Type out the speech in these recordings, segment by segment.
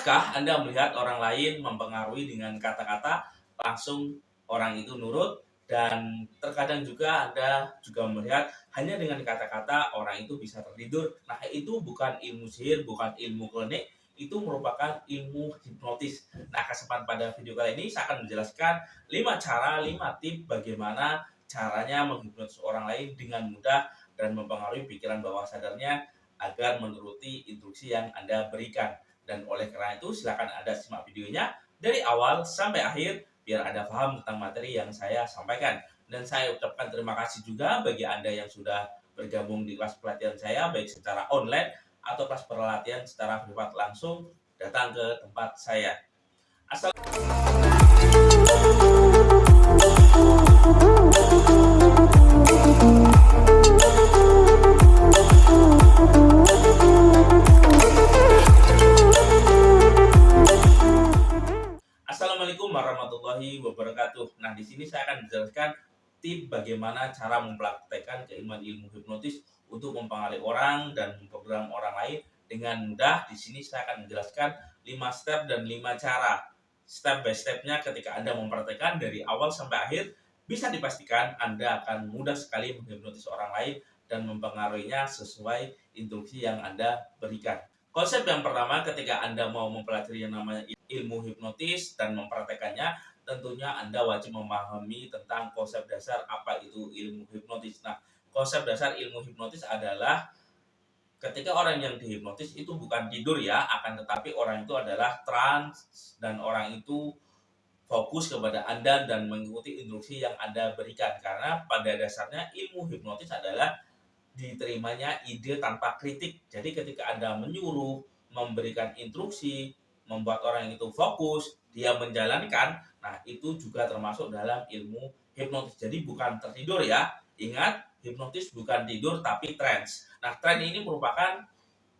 Pernahkah Anda melihat orang lain mempengaruhi dengan kata-kata, langsung orang itu nurut, dan terkadang juga Anda juga melihat hanya dengan kata-kata orang itu bisa tertidur. Nah, itu bukan ilmu sihir, bukan ilmu klinik, itu merupakan ilmu hipnotis. Nah, kesempatan pada video kali ini saya akan menjelaskan 5 cara, 5 tips bagaimana caranya menghipnotis orang lain dengan mudah dan mempengaruhi pikiran bawah sadarnya agar menuruti instruksi yang Anda berikan. Dan oleh karena itu silakan Anda simak videonya dari awal sampai akhir biar Anda paham tentang materi yang saya sampaikan. Dan saya ucapkan terima kasih juga bagi Anda yang sudah bergabung di kelas pelatihan saya baik secara online atau kelas pelatihan secara privat langsung datang ke tempat saya. Assalamualaikum warahmatullahi wabarakatuh. Nah, di sini saya akan menjelaskan tips bagaimana cara mempraktekkan keilmuan ilmu hipnotis untuk mempengaruhi orang dan memprogram orang lain dengan mudah. Di sini saya akan menjelaskan 5 step dan 5 cara. Step by stepnya ketika Anda mempraktekkan dari awal sampai akhir, bisa dipastikan Anda akan mudah sekali menghipnotis orang lain dan mempengaruhinya sesuai instruksi yang Anda berikan. Konsep yang pertama ketika Anda mau mempelajari yang namanya ilmu hipnotis dan mempraktekannya, tentunya Anda wajib memahami tentang konsep dasar apa itu ilmu hipnotis. Nah, konsep dasar ilmu hipnotis adalah ketika orang yang dihipnotis itu bukan tidur ya, akan tetapi orang itu adalah trans dan orang itu fokus kepada Anda dan mengikuti instruksi yang Anda berikan. Karena pada dasarnya ilmu hipnotis adalah diterimanya ide tanpa kritik. Jadi ketika Anda menyuruh, memberikan instruksi, membuat orang itu fokus, dia menjalankan, nah itu juga termasuk dalam ilmu hipnotis. Jadi bukan tertidur ya. Ingat, hipnotis bukan tidur tapi trance. Nah, trance ini merupakan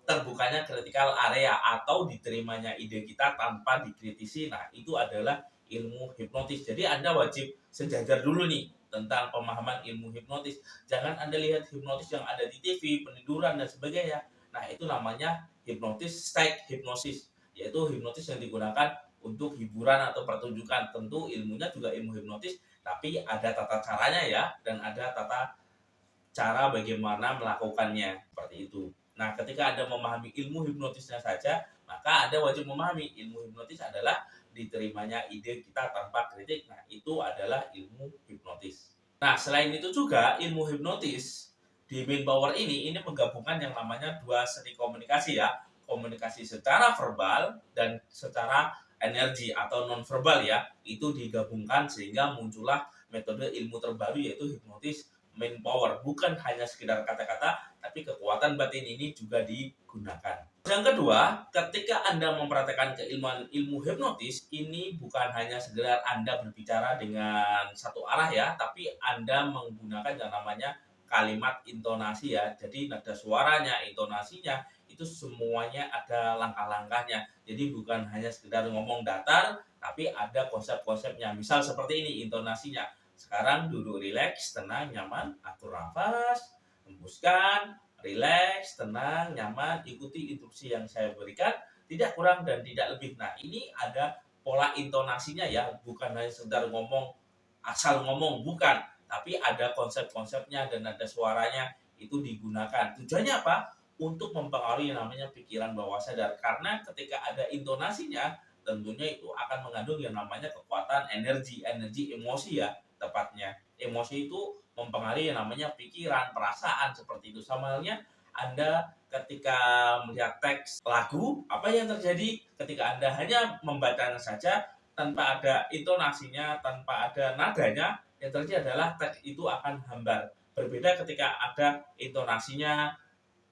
terbukanya critical area atau diterimanya ide kita tanpa dikritisi. Nah, itu adalah ilmu hipnotis. Jadi Anda wajib sejajar dulu nih tentang pemahaman ilmu hipnotis. Jangan Anda lihat hipnotis yang ada di TV, peniduran dan sebagainya. Nah, itu namanya hipnotis static hipnosis, yaitu hipnotis yang digunakan untuk hiburan atau pertunjukan. Tentu ilmunya juga ilmu hipnotis, tapi ada tata caranya ya, dan ada tata cara bagaimana melakukannya, seperti itu. Nah, ketika Anda memahami ilmu hipnotisnya saja, maka Anda wajib memahami ilmu hipnotis adalah diterimanya ide kita tanpa kritik. Nah, itu adalah ilmu hipnotis. Nah, selain itu juga ilmu hipnotis di Main Power ini menggabungkan yang namanya dua seni komunikasi ya. Komunikasi secara verbal dan secara energi atau non verbal ya. Itu digabungkan sehingga muncullah metode ilmu terbaru yaitu hipnotis Main Power. Bukan hanya sekedar kata-kata, tapi kekuatan batin ini juga digunakan. Yang kedua, ketika Anda mempraktekkan keilmuan ilmu hipnotis, ini bukan hanya sekedar Anda berbicara dengan satu arah ya, tapi Anda menggunakan yang namanya kalimat intonasi ya. Jadi nada suaranya, intonasinya, itu semuanya ada langkah-langkahnya. Jadi bukan hanya sekedar ngomong datar, tapi ada konsep-konsepnya. Misal seperti ini intonasinya. Sekarang duduk rileks, tenang, nyaman, atur nafas, hembuskan, rileks, tenang, nyaman, ikuti instruksi yang saya berikan, tidak kurang dan tidak lebih. Nah, ini ada pola intonasinya ya, bukan hanya sekedar ngomong, asal ngomong, bukan. Tapi ada konsep-konsepnya dan ada suaranya itu digunakan. Tujuannya apa? Untuk mempengaruhi yang namanya pikiran bawah sadar. Karena ketika ada intonasinya, tentunya itu akan mengandung yang namanya kekuatan energi emosi ya, tepatnya. Emosi itu mempengaruhi yang namanya pikiran, perasaan seperti itu. Sama halnya Anda ketika melihat teks lagu, apa yang terjadi ketika Anda hanya membacanya saja tanpa ada intonasinya, tanpa ada nadanya, yang terjadi adalah teks itu akan hambar. Berbeda ketika ada intonasinya,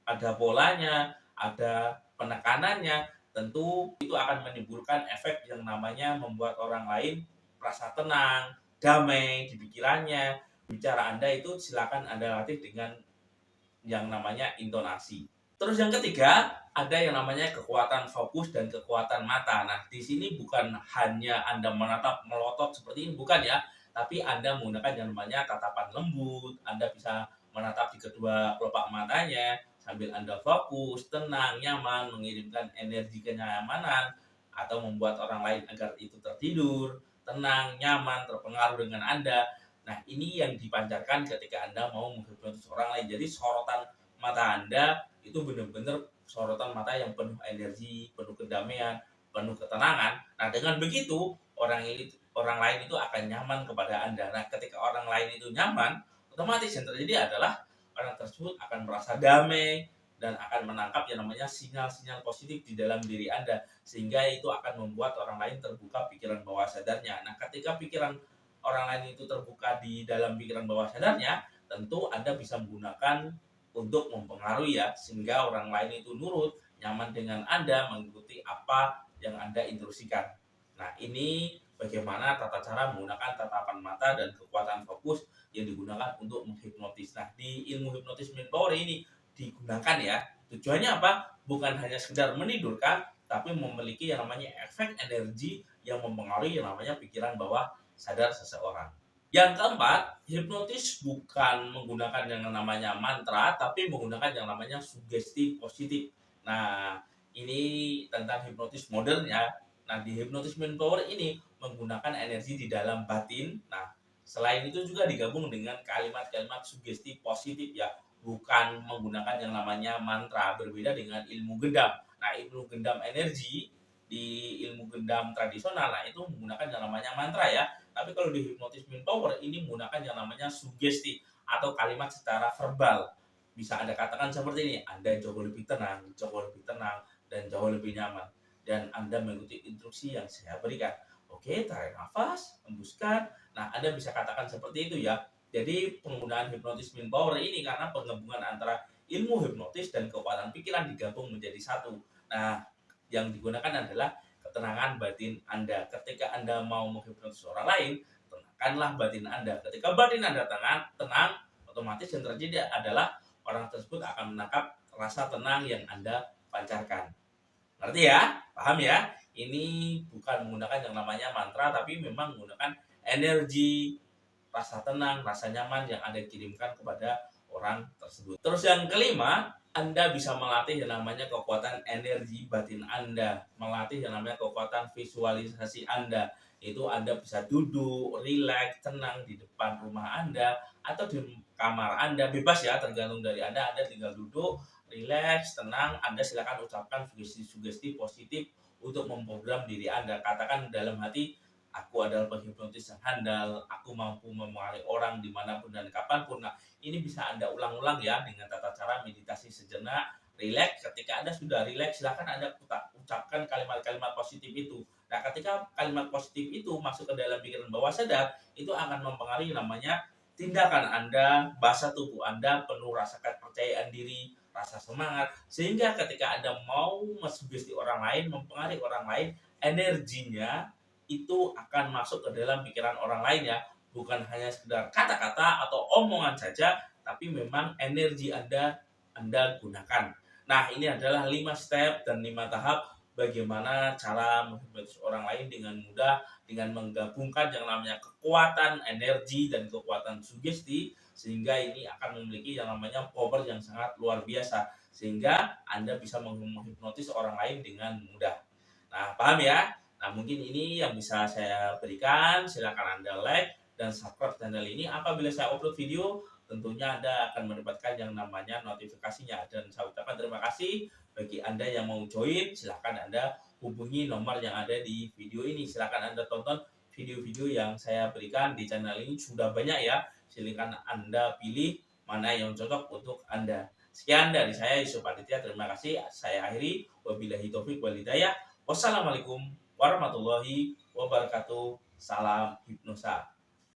ada polanya, ada penekanannya, tentu itu akan menimbulkan efek yang namanya membuat orang lain merasa tenang, damai di pikirannya. Bicara Anda itu silakan Anda latih dengan yang namanya intonasi. Terus yang ketiga, ada yang namanya kekuatan fokus dan kekuatan mata. Nah, di sini bukan hanya Anda menatap melotot seperti ini, bukan ya. Tapi Anda menggunakan yang namanya tatapan lembut. Anda bisa menatap di kedua kelopak matanya sambil Anda fokus, tenang, nyaman, mengirimkan energi kenyamanan atau membuat orang lain agar itu tertidur, tenang, nyaman, terpengaruh dengan Anda. Nah, ini yang dipancarkan ketika Anda mau menghipnotis orang lain. Jadi sorotan mata Anda itu benar-benar sorotan mata yang penuh energi, penuh kedamaian, penuh ketenangan. Nah, dengan begitu orang lain itu akan nyaman kepada Anda. Nah, ketika orang lain itu nyaman, otomatis yang terjadi adalah orang tersebut akan merasa damai dan akan menangkap yang namanya sinyal-sinyal positif di dalam diri Anda, sehingga itu akan membuat orang lain terbuka pikiran bawah sadarnya. Nah, ketika pikiran orang lain itu terbuka di dalam pikiran bawah sadarnya, tentu Anda bisa menggunakan untuk mempengaruhi ya, sehingga orang lain itu nurut, nyaman dengan Anda, mengikuti apa yang Anda instruksikan. Nah, ini bagaimana tata cara menggunakan tatapan mata dan kekuatan fokus yang digunakan untuk menghipnotis. Nah, di ilmu hipnotis mind power ini digunakan ya. Tujuannya apa? Bukan hanya sekedar menidurkan, tapi memiliki yang namanya efek energi yang mempengaruhi yang namanya pikiran bawah sadar seseorang. Yang keempat, hipnotis bukan menggunakan yang namanya mantra, tapi menggunakan yang namanya sugesti positif. Nah, ini tentang hipnotis modern ya. Nah, di hipnotis mind power ini menggunakan energi di dalam batin. Nah, selain itu juga digabung dengan kalimat-kalimat sugesti positif ya, bukan menggunakan yang namanya mantra, berbeda dengan ilmu gendam. Nah, ilmu gendam energi di ilmu gendam tradisional, nah itu menggunakan yang namanya mantra ya. Tapi kalau di hipnotis mind power ini menggunakan yang namanya sugesti atau kalimat secara verbal. Bisa Anda katakan seperti ini, Anda jauh lebih tenang, dan jauh lebih nyaman. Dan Anda mengikuti instruksi yang saya berikan. Oke, tarik nafas, hembuskan. Nah, Anda bisa katakan seperti itu ya. Jadi penggunaan hipnotis mind power ini karena penggabungan antara ilmu hipnotis dan kekuatan pikiran digabung menjadi satu. Nah, yang digunakan adalah ketenangan batin Anda. Ketika Anda mau menghipnotis orang lain, tenangkanlah batin Anda. Ketika batin Anda tenang, otomatis yang terjadi adalah orang tersebut akan menangkap rasa tenang yang Anda pancarkan. Ngerti ya? Paham ya? Ini bukan menggunakan yang namanya mantra, tapi memang menggunakan energi, rasa tenang, rasa nyaman yang Anda kirimkan kepada orang tersebut. Terus yang kelima, Anda bisa melatih yang namanya kekuatan energi batin Anda, melatih yang namanya kekuatan visualisasi Anda. Itu Anda bisa duduk, rileks, tenang di depan rumah Anda atau di kamar Anda, bebas ya, tergantung dari Anda. Anda tinggal duduk, rileks, tenang. Anda silakan ucapkan sugesti-sugesti positif untuk memprogram diri Anda. Katakan dalam hati, aku adalah penghipnotis yang handal, aku mampu memengaruhi orang dimanapun dan kapanpun. Nah, ini bisa Anda ulang-ulang ya dengan tata cara meditasi sejenak, rileks. Ketika Anda sudah rileks, silakan Anda ucapkan kalimat-kalimat positif itu. Nah, ketika kalimat positif itu masuk ke dalam pikiran bawah sadar, itu akan mempengaruhi namanya tindakan Anda, bahasa tubuh Anda penuh rasa kepercayaan diri, rasa semangat, sehingga ketika Anda mau mensugesti orang lain, mempengaruhi orang lain, energinya itu akan masuk ke dalam pikiran orang lain ya, bukan hanya sekedar kata-kata atau omongan saja, tapi memang energi Anda gunakan. Nah, ini adalah 5 step dan 5 tahap bagaimana cara menghipnotis orang lain dengan mudah, dengan menggabungkan yang namanya kekuatan energi dan kekuatan sugesti, sehingga ini akan memiliki yang namanya power yang sangat luar biasa, sehingga Anda bisa menghipnotis orang lain dengan mudah. Nah, paham ya? Nah, mungkin ini yang bisa saya berikan. Silakan Anda like dan subscribe channel ini. Apabila saya upload video, tentunya Anda akan mendapatkan yang namanya notifikasinya. Dan saya ucapkan terima kasih bagi Anda yang mau join. Silakan Anda hubungi nomor yang ada di video ini. Silakan Anda tonton video-video yang saya berikan di channel ini. Sudah banyak ya. Silakan Anda pilih mana yang cocok untuk Anda. Sekian dari saya, Yusuf Aditya. Terima kasih. Saya akhiri. Wabillahi taufiq wal hidayah. Wassalamualaikum warahmatullahi wabarakatuh. Salam hipnosa.